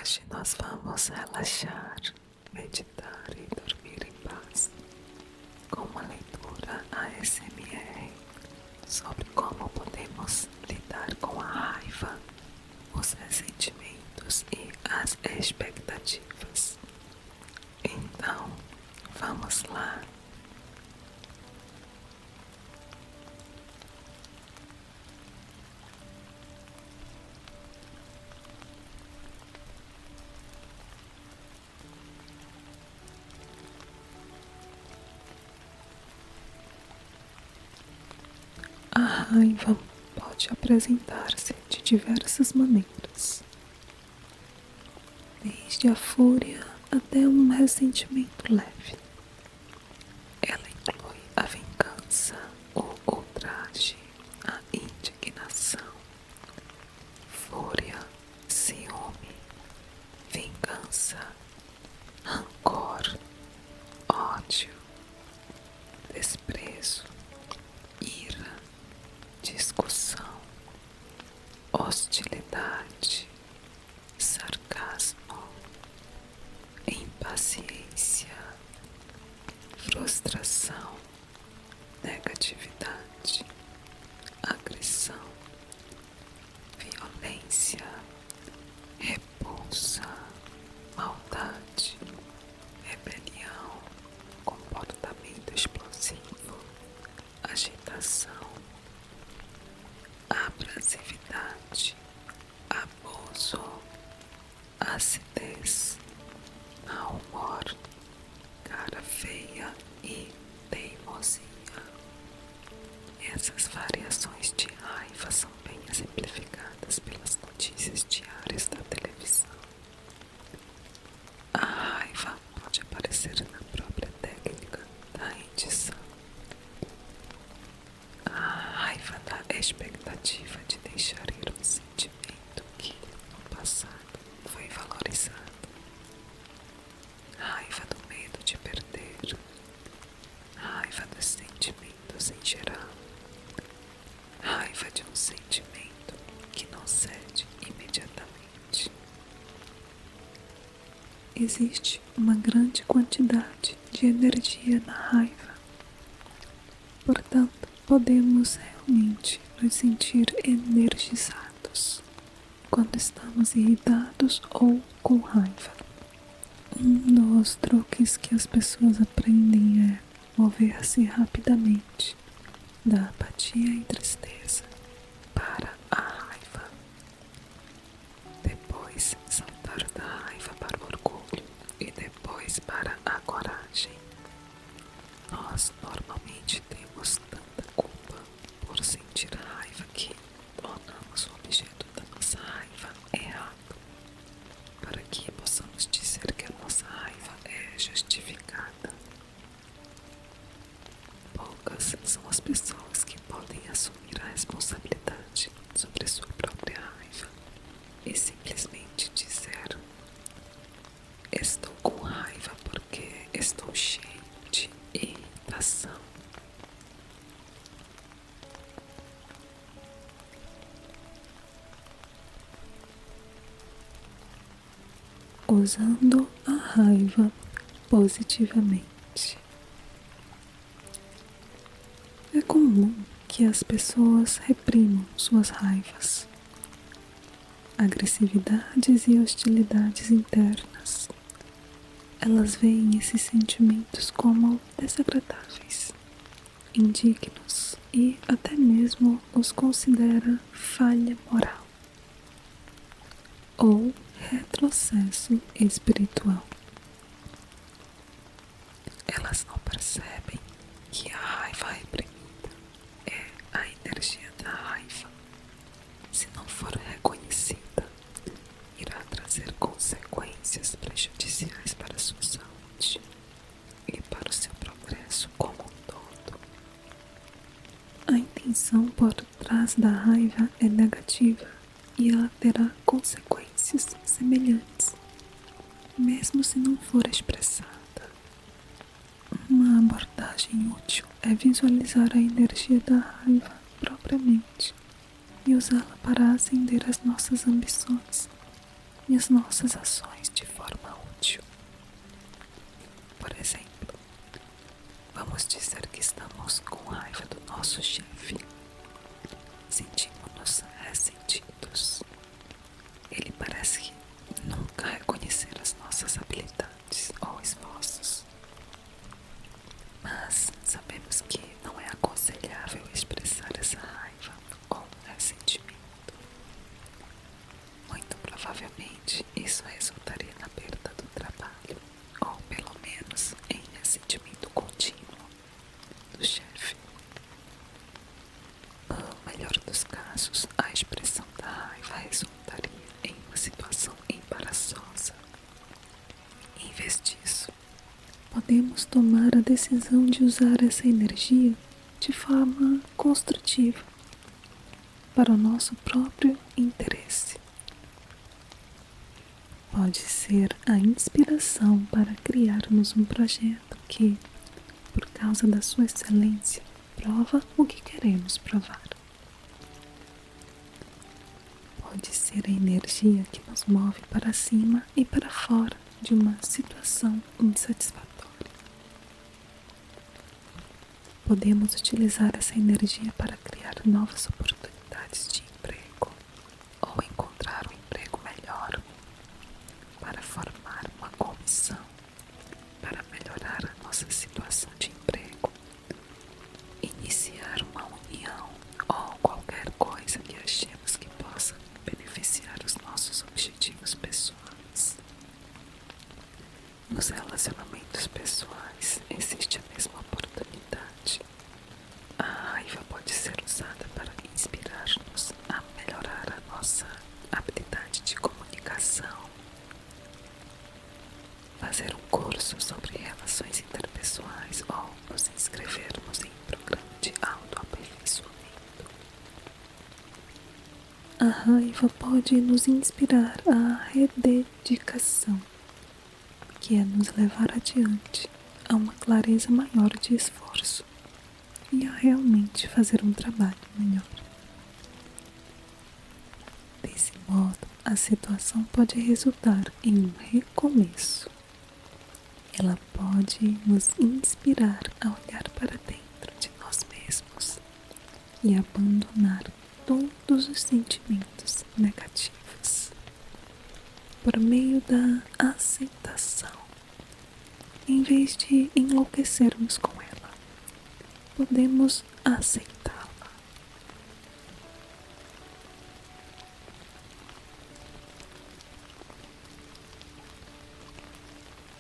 Hoje nós vamos relaxar, meditar e dormir em paz com uma leitura ASMR sobre como podemos lidar com a raiva, os ressentimentos e as expectativas. Então, vamos lá. A raiva pode apresentar-se de diversas maneiras, desde a fúria até um ressentimento leve. Ela inclui a vingança, o ultraje, a indignação, fúria, ciúme, vingança, rancor, ódio, desprezo, ira, discussão, hostilidade, sarcasmo, impaciência, frustração, negatividade, agressão, violência, repulsa, maldade, rebelião, comportamento explosivo, agitação, abrasividade, abuso, acidez, mau humor, cara feia e teimosia. Essas variações de raiva são bem exemplificadas pelas notícias diárias da televisão. A raiva pode aparecer na própria técnica da edição. A raiva da expectativa de deixar ir um sentimento que, no passado, foi valorizado. Raiva do medo de perder. Raiva dos sentimentos em geral. Raiva de um sentimento que não cede imediatamente. Existe uma grande quantidade de energia na raiva. Portanto, podemos realmente nos sentir energizados quando estamos irritados ou com raiva. Um dos truques que as pessoas aprendem é mover-se rapidamente da apatia e tristeza para a raiva. Depois saltar da raiva para o orgulho e depois para a coragem. Nós normalmente temos tanta culpa por sentir raiva que tornamos o objeto da nossa raiva errado, para que possamos dizer que a nossa raiva é justificada. Poucas são as pessoas que podem assumir a responsabilidade sobre sua própria raiva e simplesmente dizer: estou com raiva porque estou cheio de irritação. Usando a raiva positivamente. É comum que as pessoas reprimam suas raivas, agressividades e hostilidades internas. Elas veem esses sentimentos como desagradáveis, indignos e até mesmo os considera falha moral ou retrocesso espiritual. Elas não percebem que a raiva reprimida é a energia da raiva. Se não for reconhecida, irá trazer consequências prejudiciais para a sua saúde e para o seu progresso como um todo. A intenção por trás da raiva é negativa e ela terá consequências semelhantes, mesmo se não for expressada. Uma abordagem útil é visualizar a energia da raiva propriamente e usá-la para acender as nossas ambições, e as nossas ações de forma útil. Por exemplo, vamos dizer que estamos com raiva do nosso chefe. Sentimos-nos ressentidos. Ele parece nunca reconhecer as nossas habilidades ou esforços. Mas sabemos que não é aconselhável expressar essa raiva ou ressentimento. Muito provavelmente isso resultaria na perda do trabalho, ou pelo menos em ressentimento contínuo do chefe. No melhor dos casos, a expressão da raiva resultaria em uma situação embaraçosa. Em vez disso, podemos tomar a decisão de usar essa energia de forma construtiva para o nosso próprio interesse. Pode ser a inspiração para criarmos um projeto que, por causa da sua excelência, prova o que queremos provar. Pode ser a energia que nos move para cima e para fora de uma situação insatisfatória. Podemos utilizar essa energia para criar novas oportunidades de emprego ou encontrar um emprego melhor, para formar uma comissão, para melhorar a nossa situação de emprego, iniciar uma união ou qualquer coisa que achemos que possa beneficiar os nossos objetivos pessoais. Nos relacionamentos pessoais existe a mesma oportunidade. A raiva pode ser usada para inspirar-nos a melhorar a nossa habilidade de comunicação, fazer um curso sobre relações interpessoais ou nos inscrevermos em um programa de autoaperfeiçoamento. A raiva pode nos inspirar à rededicação, que é nos levar adiante a uma clareza maior de esforço e a realmente fazer um trabalho melhor. Desse modo, a situação pode resultar em um recomeço. Ela pode nos inspirar a olhar para dentro de nós mesmos e abandonar todos os sentimentos negativos por meio da aceitação. Em vez de enlouquecermos com ela, podemos aceitá-la.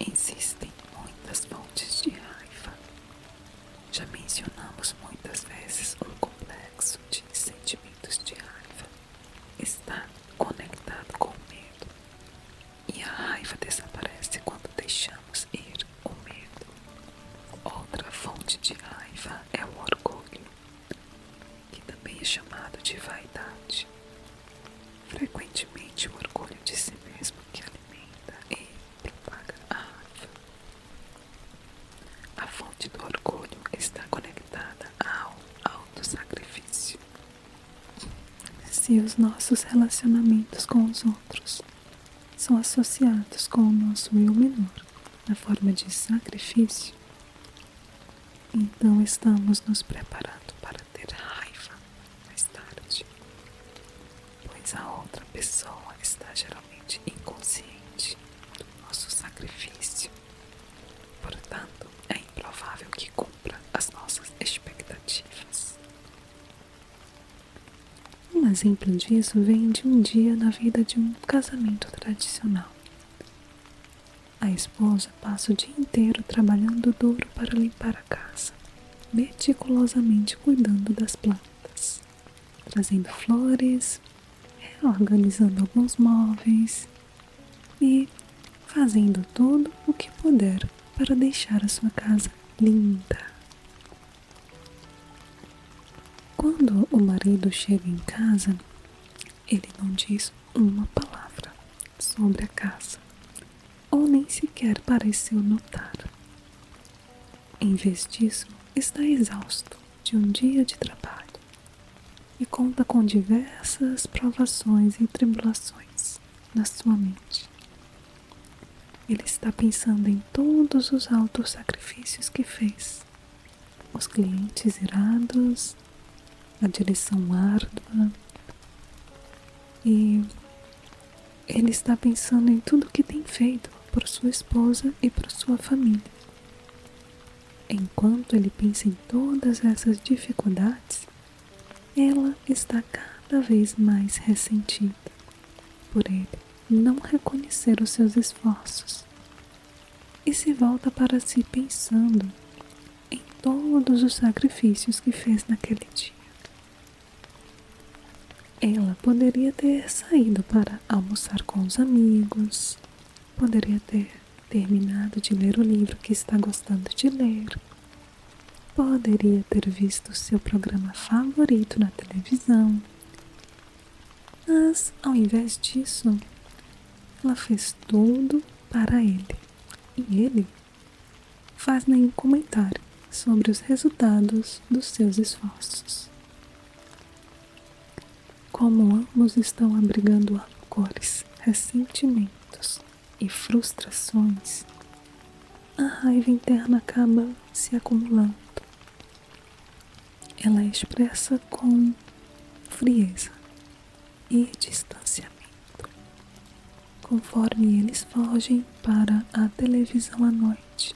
Existem muitas fontes de raiva. Já mencionamos muitas vezes um complexo de sentimentos de raiva. Está conectado com o medo. E a raiva desaparece quando deixamos ir o medo. Outra fonte de raiva é o orgulho, que também é chamado de vaidade. Frequentemente o orgulho de si mesmo que alimenta e propaga a raiva. A fonte do orgulho está conectada ao autossacrifício. Se os nossos relacionamentos com os outros são associados com o nosso eu menor na forma de sacrifício, então estamos nos preparando para ter raiva mais tarde, pois a outra pessoa está geralmente inconsciente do nosso sacrifício. Portanto, é improvável que cumpra as nossas expectativas. Um exemplo disso vem de um dia na vida de um casamento tradicional. A esposa passa o dia inteiro trabalhando duro para limpar a casa, meticulosamente cuidando das plantas, trazendo flores, reorganizando alguns móveis e fazendo tudo o que puder para deixar a sua casa linda. Quando o marido chega em casa, ele não diz uma palavra sobre a casa, ou nem sequer pareceu notar. Em vez disso, está exausto de um dia de trabalho e conta com diversas provações e tribulações na sua mente. Ele está pensando em todos os altos sacrifícios que fez, os clientes irados, a direção árdua, e ele está pensando em tudo que tem feito por sua esposa e por sua família. Enquanto ele pensa em todas essas dificuldades, ela está cada vez mais ressentida por ele não reconhecer os seus esforços e se volta para si pensando em todos os sacrifícios que fez naquele dia. Ela poderia ter saído para almoçar com os amigos, poderia ter terminado de ler o livro que está gostando de ler, poderia ter visto seu programa favorito na televisão, mas ao invés disso, ela fez tudo para ele e ele faz nenhum comentário sobre os resultados dos seus esforços. Como ambos estão abrigando rancores, ressentimentos e frustrações, a raiva interna acaba se acumulando. Ela é expressa com frieza e distanciamento. Conforme eles fogem para a televisão à noite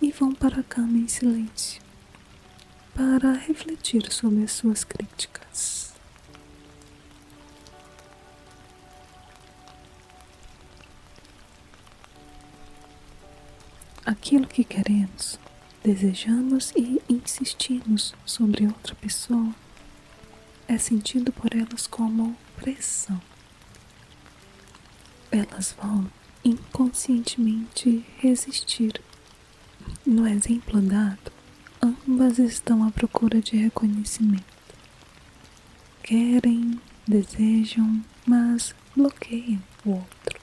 e vão para a cama em silêncio, para refletir sobre as suas críticas. Aquilo que queremos, desejamos e insistimos sobre outra pessoa é sentido por elas como pressão. Elas vão inconscientemente resistir. No exemplo dado, ambas estão à procura de reconhecimento. Querem, desejam, mas bloqueiam o outro.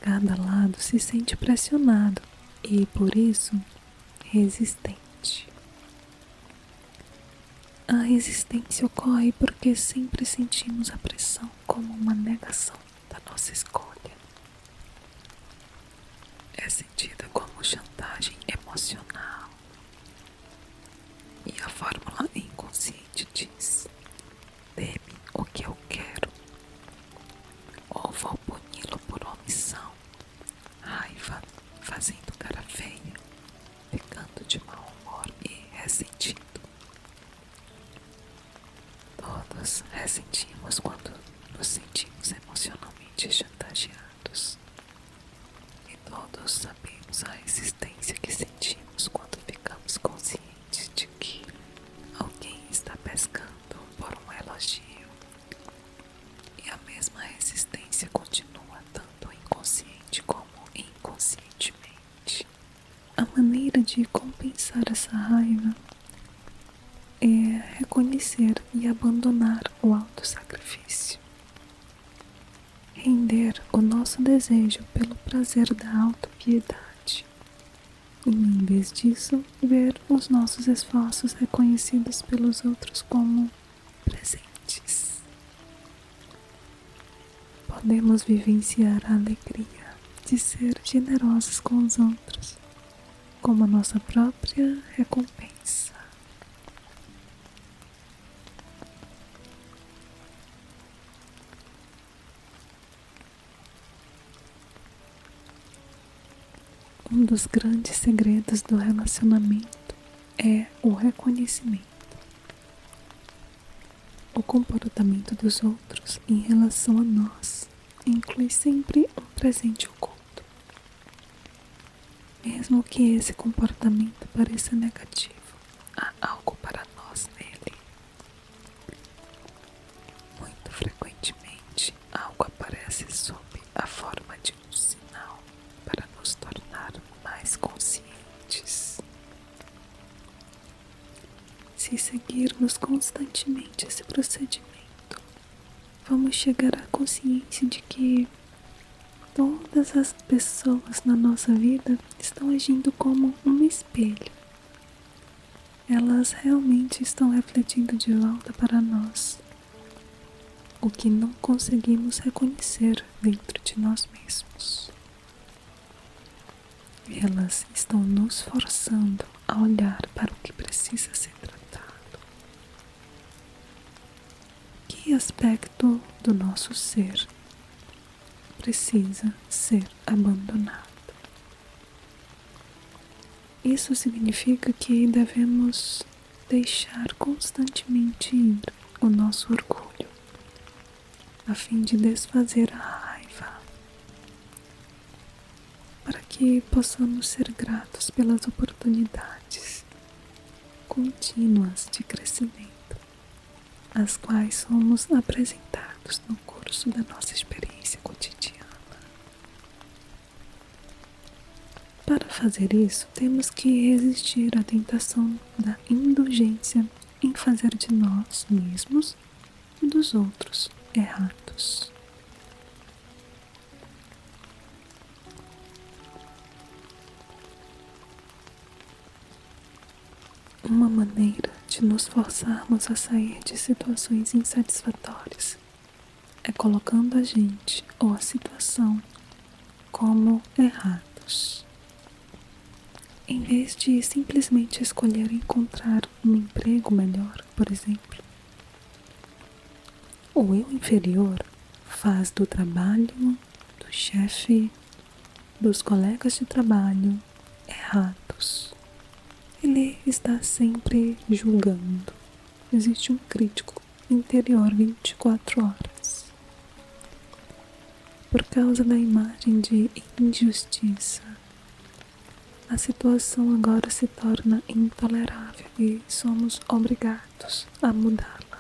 Cada lado se sente pressionado e, por isso, resistente. A resistência ocorre porque sempre sentimos a pressão como uma negação da nossa escolha. É sentida como chantagem emocional. E a fórmula inconsciente diz: dê-me o que eu quero, ou vou puni-lo por omissão. Raiva, fazendo cara feia, ficando de mau humor e ressentido. Todos ressentimos quando nos sentimos emocionalmente chantageados. E todos sabemos a resistência que sentimos quando ficamos conscientes de que alguém está pescando por um elogio. E a mesma resistência continua tanto inconsciente como inconscientemente. A maneira de compensar essa raiva é reconhecer e abandonar o autossacrifício. Render o nosso desejo pelo prazer da autopiedade. E, em vez disso, ver os nossos esforços reconhecidos pelos outros como presentes. Podemos vivenciar a alegria de ser generosos com os outros, como a nossa própria recompensa. Um dos grandes segredos do relacionamento é o reconhecimento. O comportamento dos outros em relação a nós inclui sempre um presente oculto. Mesmo que esse comportamento pareça negativo, há algo para nós nele. Muito frequentemente, algo aparece sob a forma de um sinal para nos tornar mais conscientes. Se seguirmos constantemente esse procedimento, vamos chegar à consciência de que todas as pessoas na nossa vida estão agindo como um espelho. Elas realmente estão refletindo de volta para nós o que não conseguimos reconhecer dentro de nós mesmos. Elas estão nos forçando a olhar para o que precisa ser tratado. Que aspecto do nosso ser precisa ser abandonado? Isso significa que devemos deixar constantemente ir o nosso orgulho, a fim de desfazer a raiva, para que possamos ser gratos pelas oportunidades contínuas de crescimento, às quais somos apresentados no curso da nossa experiência cotidiana. Para fazer isso, temos que resistir à tentação da indulgência em fazer de nós mesmos e dos outros errados. Uma maneira de nos forçarmos a sair de situações insatisfatórias é colocando a gente ou a situação como errados. Em vez de simplesmente escolher encontrar um emprego melhor, por exemplo, o eu inferior faz do trabalho, do chefe, dos colegas de trabalho errados. Ele está sempre julgando. Existe um crítico interior 24 horas. Por causa da imagem de injustiça, a situação agora se torna intolerável e somos obrigados a mudá-la.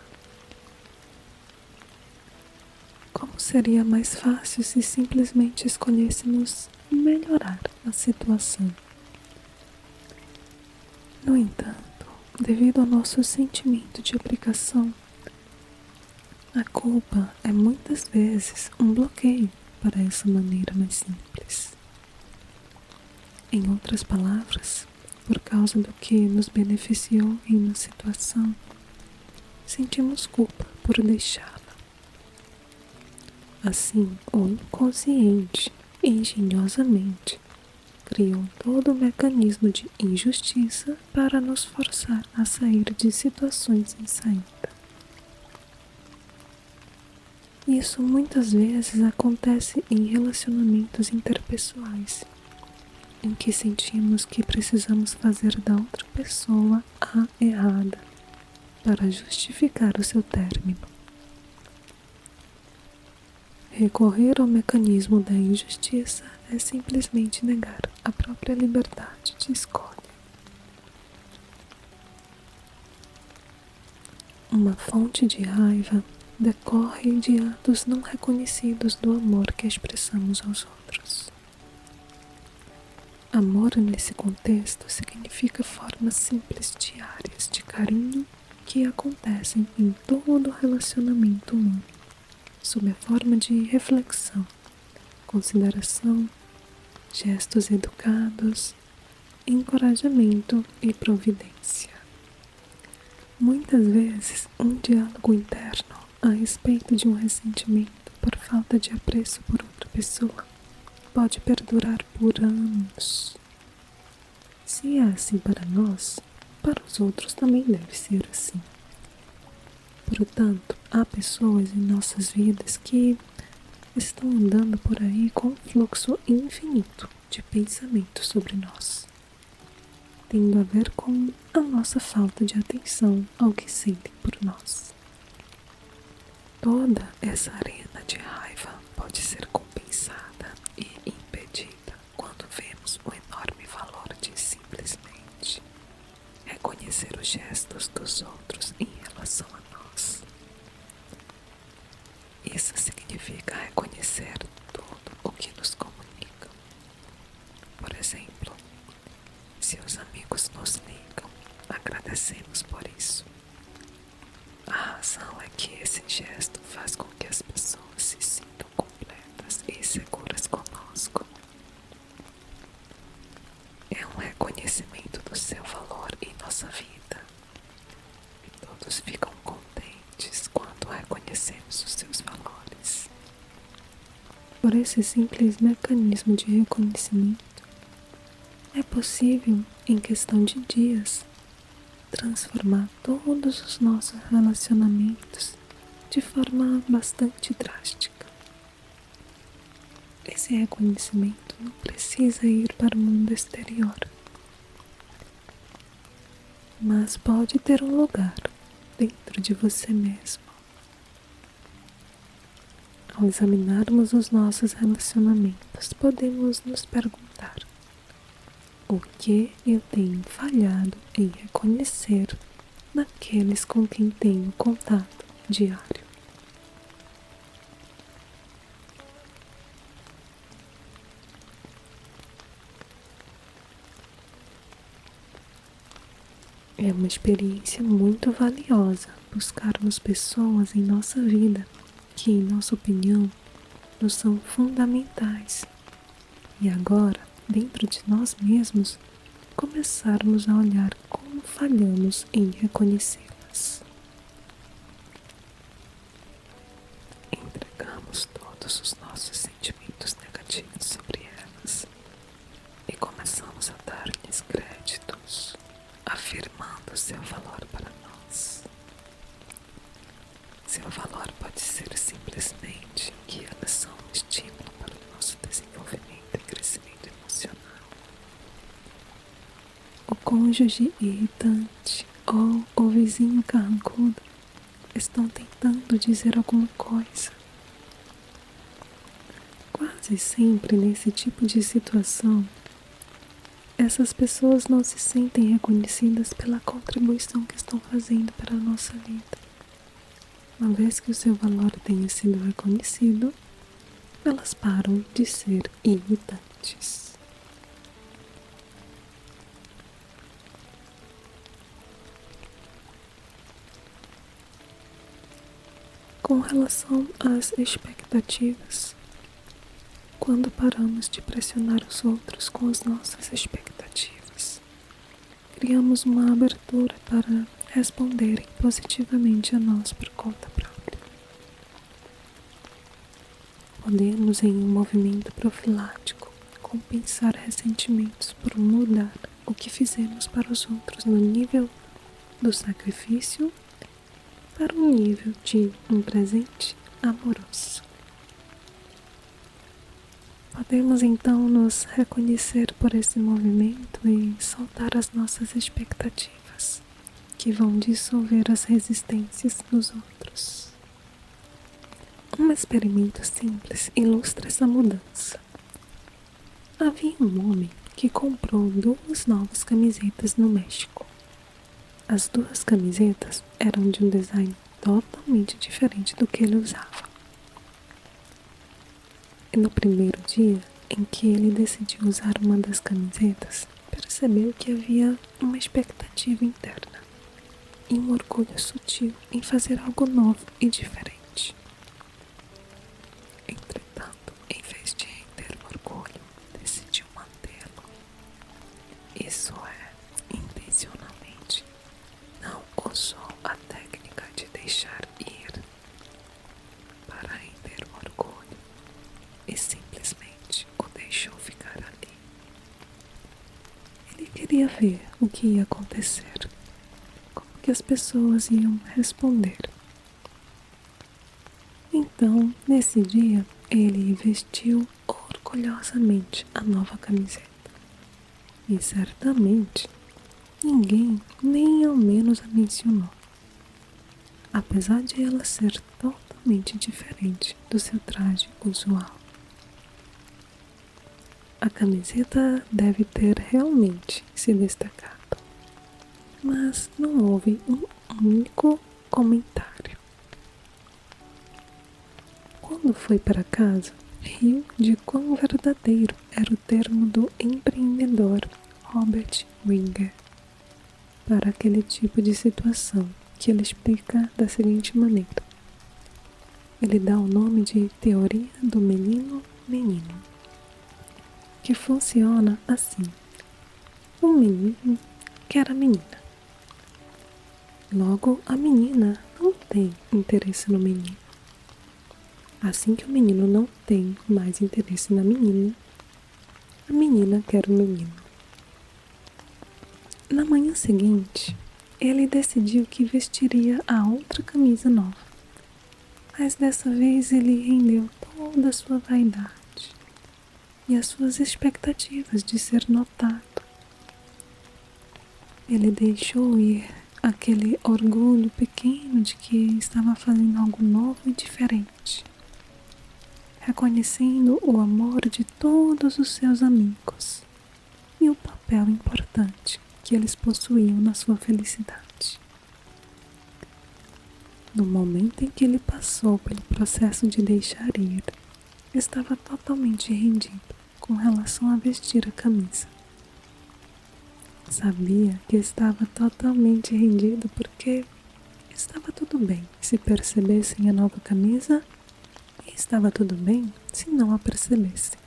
Como seria mais fácil se simplesmente escolhêssemos melhorar a situação? No entanto, devido ao nosso sentimento de obrigação, a culpa é muitas vezes um bloqueio para essa maneira mais simples. Em outras palavras, por causa do que nos beneficiou em uma situação, sentimos culpa por deixá-la. Assim, o inconsciente, engenhosamente, criou todo o mecanismo de injustiça para nos forçar a sair de situações sem saída. Isso muitas vezes acontece em relacionamentos interpessoais, em que sentimos que precisamos fazer da outra pessoa a errada para justificar o seu término. Recorrer ao mecanismo da injustiça é simplesmente negar a própria liberdade de escolha. Uma fonte de raiva decorre de atos não reconhecidos do amor que expressamos aos outros. Amor nesse contexto significa formas simples diárias de carinho que acontecem em todo relacionamento humano, sob a forma de reflexão, consideração, gestos educados, encorajamento e providência. Muitas vezes, um diálogo interno a respeito de um ressentimento por falta de apreço por outra pessoa pode perdurar por anos. Se é assim para nós, para os outros também deve ser assim. Portanto, há pessoas em nossas vidas que estão andando por aí com um fluxo infinito de pensamentos sobre nós, tendo a ver com a nossa falta de atenção ao que sentem por nós. Toda essa arena de raiva pode ser compensada e impedida quando vemos o enorme valor de simplesmente reconhecer os gestos dos outros em relação a nós. Isso significa reconhecer tudo o que nos comunica. Por exemplo, se os amigos nos ligam, agradecemos por isso. A razão é que esse gesto faz com que as pessoas se sintam completas e seguras conosco. É um reconhecimento do seu valor em nossa vida. E todos ficam contentes quando reconhecemos o seu por esse simples mecanismo de reconhecimento, é possível, em questão de dias, transformar todos os nossos relacionamentos de forma bastante drástica. Esse reconhecimento não precisa ir para o mundo exterior, mas pode ter um lugar dentro de você mesmo. Ao examinarmos os nossos relacionamentos, podemos nos perguntar: o que eu tenho falhado em reconhecer naqueles com quem tenho contato diário? É uma experiência muito valiosa buscarmos pessoas em nossa vida que, em nossa opinião, nos são fundamentais. E agora, dentro de nós mesmos, começarmos a olhar como falhamos em reconhecê-las. Entregamos todos os nossos sentimentos negativos sobre elas e começamos a dar-lhes créditos, afirmando seu valor para nós. Seu valor pode ser simplesmente que elas são um estímulo para o nosso desenvolvimento e crescimento emocional. O cônjuge irritante ou o vizinho carrancudo estão tentando dizer alguma coisa. Quase sempre nesse tipo de situação, essas pessoas não se sentem reconhecidas pela contribuição que estão fazendo para a nossa vida. Uma vez que o seu valor tenha sido reconhecido, elas param de ser irritantes. Com relação às expectativas, quando paramos de pressionar os outros com as nossas expectativas, criamos uma abertura para responderem positivamente a nós por conta própria. Podemos, em um movimento profilático, compensar ressentimentos por mudar o que fizemos para os outros no nível do sacrifício para um nível de um presente amoroso. Podemos então nos reconhecer por esse movimento e soltar as nossas expectativas, que vão dissolver as resistências dos outros. Um experimento simples ilustra essa mudança. Havia um homem que comprou 2 novas camisetas no México. As 2 camisetas eram de um design totalmente diferente do que ele usava. E no primeiro dia em que ele decidiu usar uma das camisetas, percebeu que havia uma expectativa interna e um orgulho sutil em fazer algo novo e diferente. Entretanto, em vez de render o orgulho, decidiu mantê-lo. Isso é, intencionalmente, não usou a técnica de deixar ir para render o orgulho e simplesmente o deixou ficar ali. Ele queria ver o que ia acontecer, como que as pessoas iam responder. Então, nesse dia, ele vestiu orgulhosamente a nova camiseta. E certamente, ninguém nem ao menos a mencionou, apesar de ela ser totalmente diferente do seu traje usual. A camiseta deve ter realmente se destacado, mas não houve um único comentário. Quando foi para casa, riu de quão verdadeiro era o termo do empreendedor Robert Winger para aquele tipo de situação, que ele explica da seguinte maneira. Ele dá o nome de teoria do menino-menino, que funciona assim. Um menino quer a menina. Logo, a menina não tem interesse no menino. Assim que o menino não tem mais interesse na menina, a menina quer o menino. Na manhã seguinte, ele decidiu que vestiria a outra camisa nova, mas dessa vez ele rendeu toda a sua vaidade e as suas expectativas de ser notado. Ele deixou ir aquele orgulho pequeno de que estava fazendo algo novo e diferente, reconhecendo o amor de todos os seus amigos e o papel importante que eles possuíam na sua felicidade. No momento em que ele passou pelo processo de deixar ir, estava totalmente rendido com relação a vestir a camisa. Sabia que estava totalmente rendido porque estava tudo bem se percebessem a nova camisa e estava tudo bem se não a percebessem.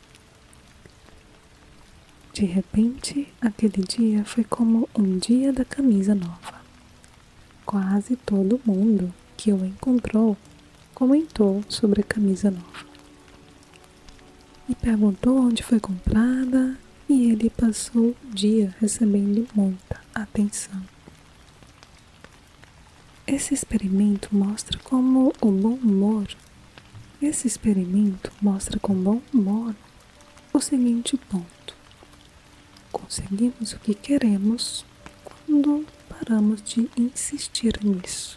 De repente, aquele dia foi como um dia da camisa nova. Quase todo mundo que o encontrou comentou sobre a camisa nova e perguntou onde foi comprada, e ele passou o dia recebendo muita atenção. Esse experimento mostra com bom humor o seguinte ponto: conseguimos o que queremos quando paramos de insistir nisso.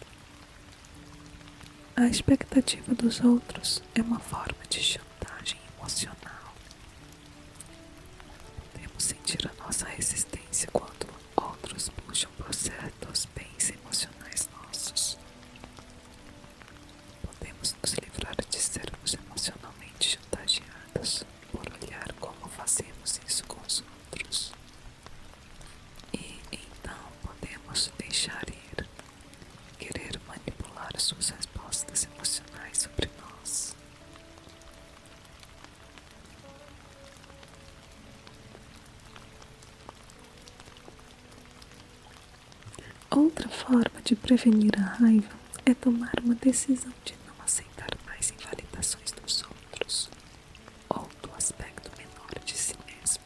A expectativa dos outros é uma forma de chantagem emocional. Podemos sentir a nossa resistência quando outros puxam por certos bens emocionais nossos. Podemos nos livrar de sermos emocionalmente chantageados por olhar como fazemos isso com os outros. E então podemos deixar ir, querer manipular suas respostas emocionais sobre nós. Outra forma de prevenir a raiva é tomar uma decisão de não aceitar mais invalidações dos outros ou do aspecto menor de si mesmo.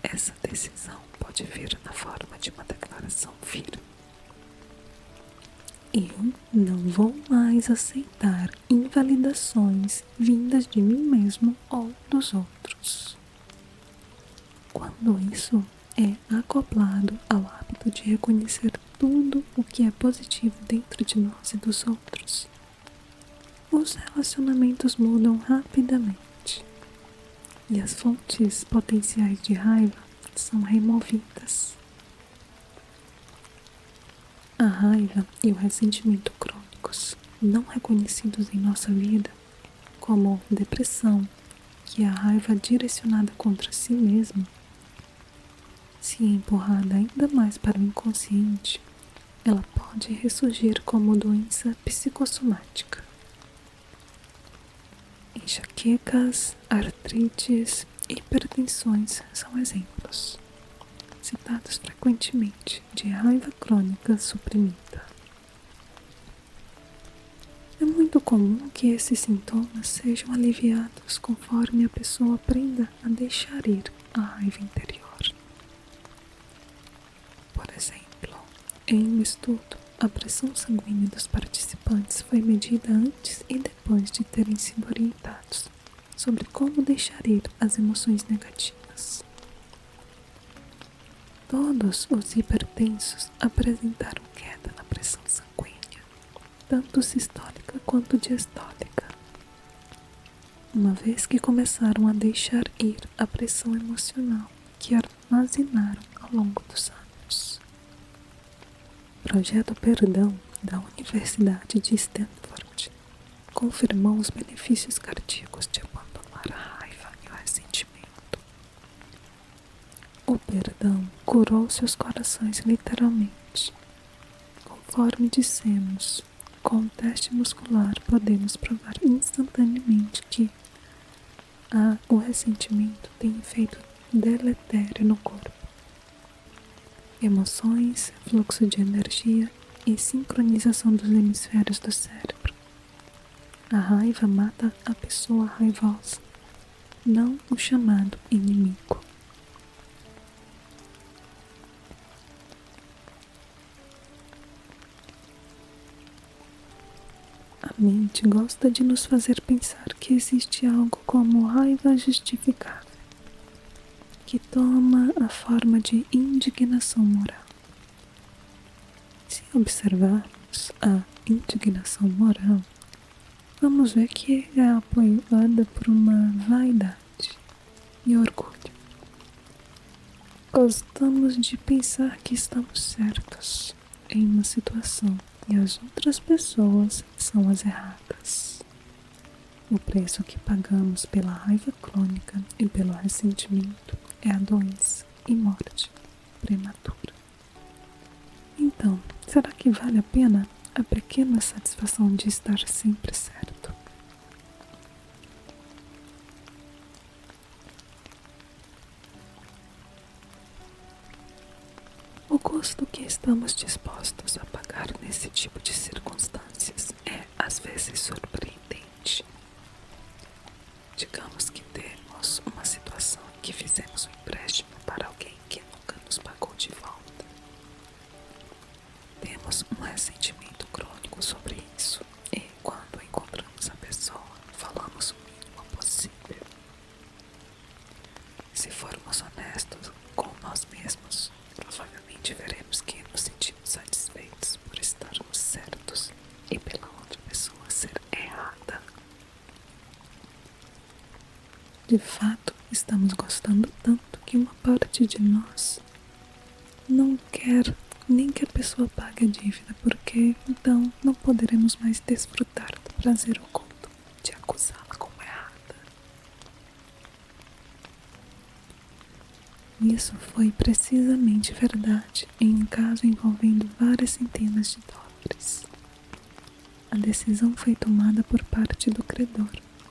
Essa decisão pode vir na forma de uma declaração firme. Eu não vou mais aceitar invalidações vindas de mim mesmo ou dos outros. Quando isso é acoplado ao hábito de reconhecer tudo o que é positivo dentro de nós e dos outros, os relacionamentos mudam rapidamente e as fontes potenciais de raiva são removidas. A raiva e o ressentimento crônicos, não reconhecidos em nossa vida, como depressão, que é a raiva direcionada contra si mesmo, se empurrada ainda mais para o inconsciente, ela pode ressurgir como doença psicossomática. Enxaquecas, artrites e hipertensões são exemplos, citados frequentemente, de raiva crônica suprimida. É muito comum que esses sintomas sejam aliviados conforme a pessoa aprenda a deixar ir a raiva interior. Por exemplo, em um estudo, a pressão sanguínea dos participantes foi medida antes e depois de terem sido orientados sobre como deixar ir as emoções negativas. Todos os hipertensos apresentaram queda na pressão sanguínea, tanto sistólica quanto diastólica, uma vez que começaram a deixar ir a pressão emocional que armazenaram ao longo dos anos. O Projeto Perdão da Universidade de Stanford confirmou os benefícios cardíacos de abandonar a raiva e o ressentimento. O perdão curou seus corações literalmente. Conforme dissemos, com o teste muscular podemos provar instantaneamente que o ressentimento tem efeito deletério no corpo. Emoções, fluxo de energia e sincronização dos hemisférios do cérebro. A raiva mata a pessoa raivosa, não o chamado inimigo. A mente gosta de nos fazer pensar que existe algo como raiva justificável, que toma a forma de indignação moral. Se observarmos a indignação moral, vamos ver que é apoiada por uma vaidade e orgulho. Gostamos de pensar que estamos certos em uma situação e as outras pessoas são as erradas. O preço que pagamos pela raiva crônica e pelo ressentimento é a doença e morte prematura. Então, será que vale a pena a pequena satisfação de estar sempre certo? O custo que estamos dispostos a pagar nesse tipo de circunstâncias é, às vezes, surpreendente. Digamos que temos uma situação em que fizemos um empréstimo para alguém que nunca nos pagou de volta. Temos um ressentimento crônico sobre isso e, quando encontramos a pessoa, falamos o mínimo possível. Se formos honestos com nós mesmos, provavelmente veremos que nos sentimos satisfeitos por estarmos certos e pela outra pessoa ser errada. De fato, estamos gostando tanto que uma parte de nós não quer nem que a pessoa pague a dívida, porque então não poderemos mais desfrutar do prazer oculto de acusá-la como errada. Isso foi precisamente verdade em um caso envolvendo várias centenas de dólares. A decisão foi tomada por parte do credor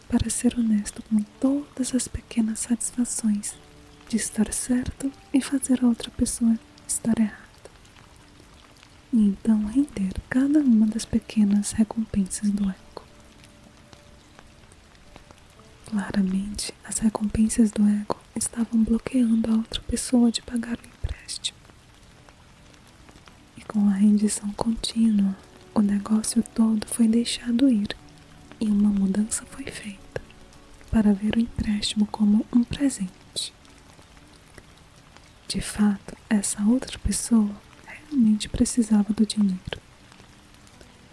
para ser honesto com todas as pequenas satisfações de estar certo e fazer a outra pessoa estar errada. E então render cada uma das pequenas recompensas do ego. Claramente, as recompensas do ego estavam bloqueando a outra pessoa de pagar o empréstimo. E com a rendição contínua, o negócio todo foi deixado ir e uma mudança foi feita para ver o empréstimo como um presente. De fato, essa outra pessoa realmente precisava do dinheiro.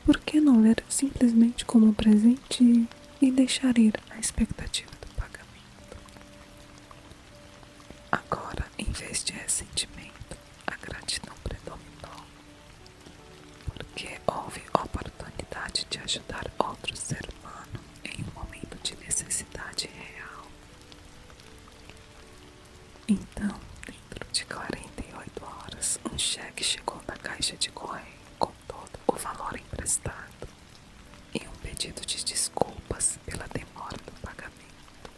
Por que não ver simplesmente como um presente e deixar ir a expectativa do pagamento? Agora, em vez de ressentimento, a gratidão predominou, porque houve oportunidade de ajudar outro ser humano em um momento de necessidade real. Então, dentro de 48 horas, um cheque chegou na caixa de correio com todo o valor emprestado e um pedido de desculpas pela demora do pagamento.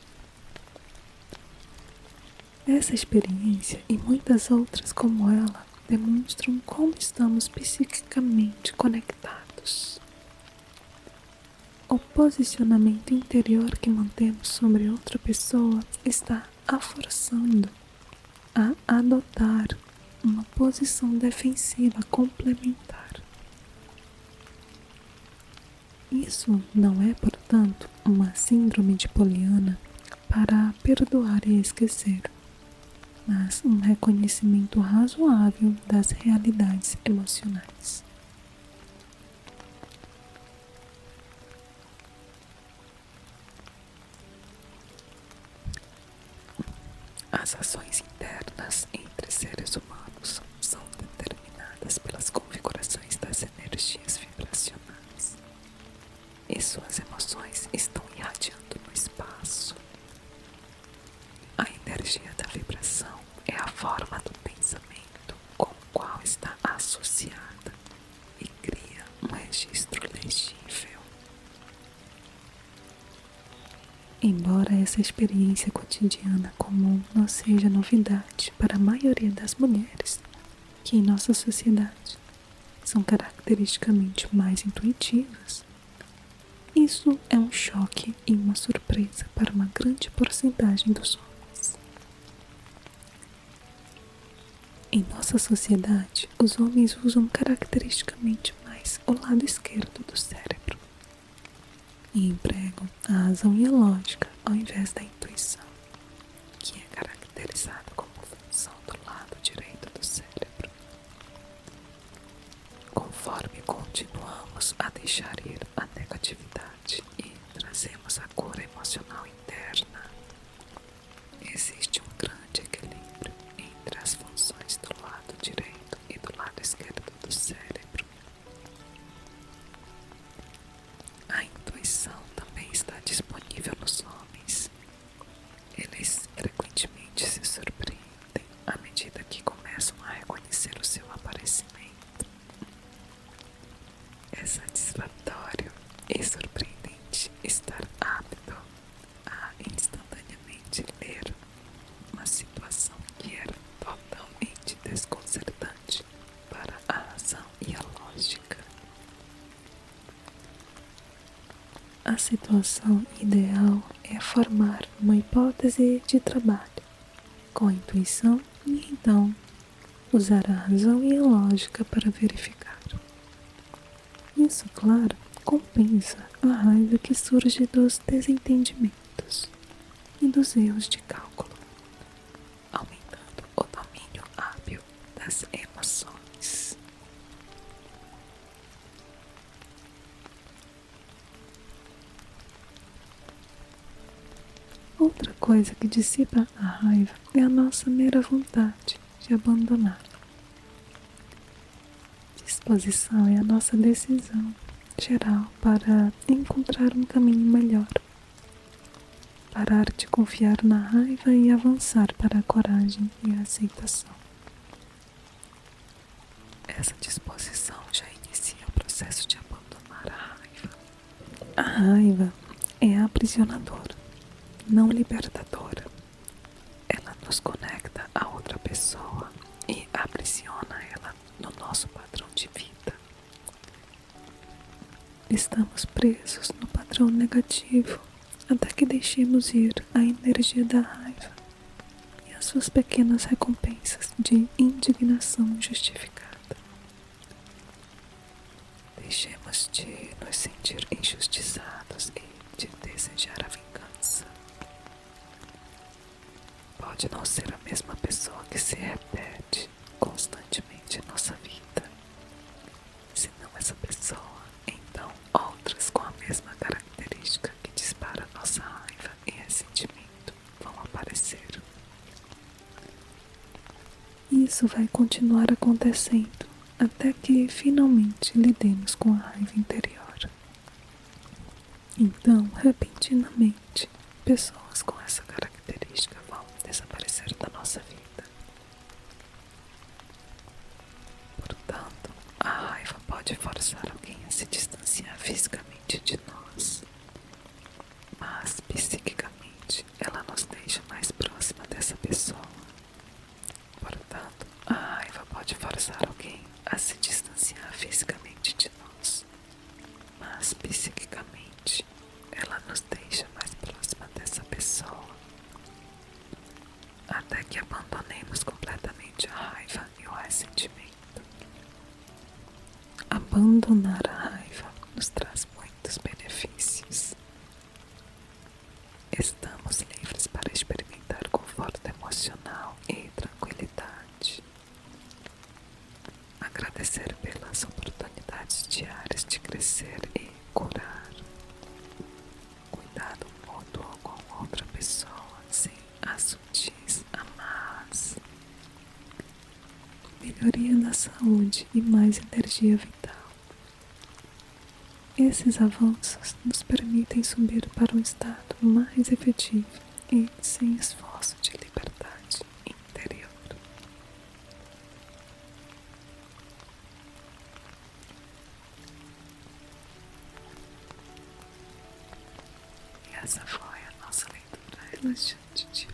Essa experiência e muitas outras como ela demonstram como estamos psiquicamente conectados. O posicionamento interior que mantemos sobre outra pessoa está a forçando a adotar uma posição defensiva complementar. Isso não é, portanto, uma síndrome de Poliana para perdoar e esquecer, mas um reconhecimento razoável das realidades emocionais. As ações internas entre seres humanos são determinadas pelas configurações das energias vibracionais, e suas emoções estão irradiando no espaço. A energia da vibração é a forma do pensamento com o qual está associada e cria um registro legível. Embora essa experiência cotidiana comum não seja novidade para a maioria das mulheres, que em nossa sociedade são caracteristicamente mais intuitivas, Isso é um choque e uma surpresa para uma grande porcentagem dos homens. Em nossa sociedade, os homens usam caracteristicamente mais o lado esquerdo do cérebro e empregam a razão e a lógica ao invés da intuição, que é caracterizada como função do lado direito do cérebro. Conforme continuamos a deixar ir a negatividade e trazemos a cura emocional interna, existe um grande equilíbrio entre as funções do lado direito e do lado esquerdo do cérebro. A intuição também está disponível nos homens. Eles frequentemente se surpreendem à medida que começam a reconhecer o seu aparecimento. É satisfatório e surpreendente estar apto a instantaneamente ler uma situação que era totalmente desconcertante para a razão e a lógica. A situação ideal é formar uma hipótese de trabalho com a intuição e então usar a razão e a lógica para verificar. Isso, claro, compensa a raiva que surge dos desentendimentos e dos erros de cálculo, aumentando o domínio hábil das emoções. Outra coisa que dissipa a raiva é a nossa mera vontade de abandonar. Disposição é a nossa decisão geral para encontrar um caminho melhor. Parar de confiar na raiva e avançar para a coragem e a aceitação. Essa disposição já inicia o processo de abandonar a raiva. A raiva é aprisionadora, não libertadora. Ela nos conecta a outra pessoa e aprisiona ela no nosso padrão de vida. Estamos presos no padrão negativo até que deixemos ir a energia da raiva e as suas pequenas recompensas de indignação justificada. Deixemos de nos sentir injustiçados e de desejar a vingança. Pode não ser a mesma pessoa que se repete constantemente em nossa vida. Se não essa pessoa, então outras com a mesma característica que dispara nossa raiva e ressentimento vão aparecer. Isso vai continuar acontecendo até que finalmente lidemos com a raiva interior. Então, repentinamente, pessoas com essa característica vão desaparecer da nossa vida. Portanto, a raiva pode forçar alguém a se distanciar fisicamente de nós, mas psiquicamente ela nos deixa mais próxima dessa pessoa. Portanto, a raiva pode forçar alguém a se distanciar fisicamente de nós, mas psiquicamente ela nos deixa mais próxima dessa pessoa, até que abandonemos completamente a raiva e o ressentimento. Abandonar a raiva nos traz muitos benefícios. Estamos livres para experimentar conforto emocional e tranquilidade. Agradecer pelas oportunidades diárias de crescer e curar. Cuidado mútuo com outra pessoa sem as sutis amarras. Melhoria da saúde e mais energia vital. Esses avanços nos permitem subir para um estado mais efetivo e sem esforço de liberdade interior. E essa foi a nossa leitura relaxante de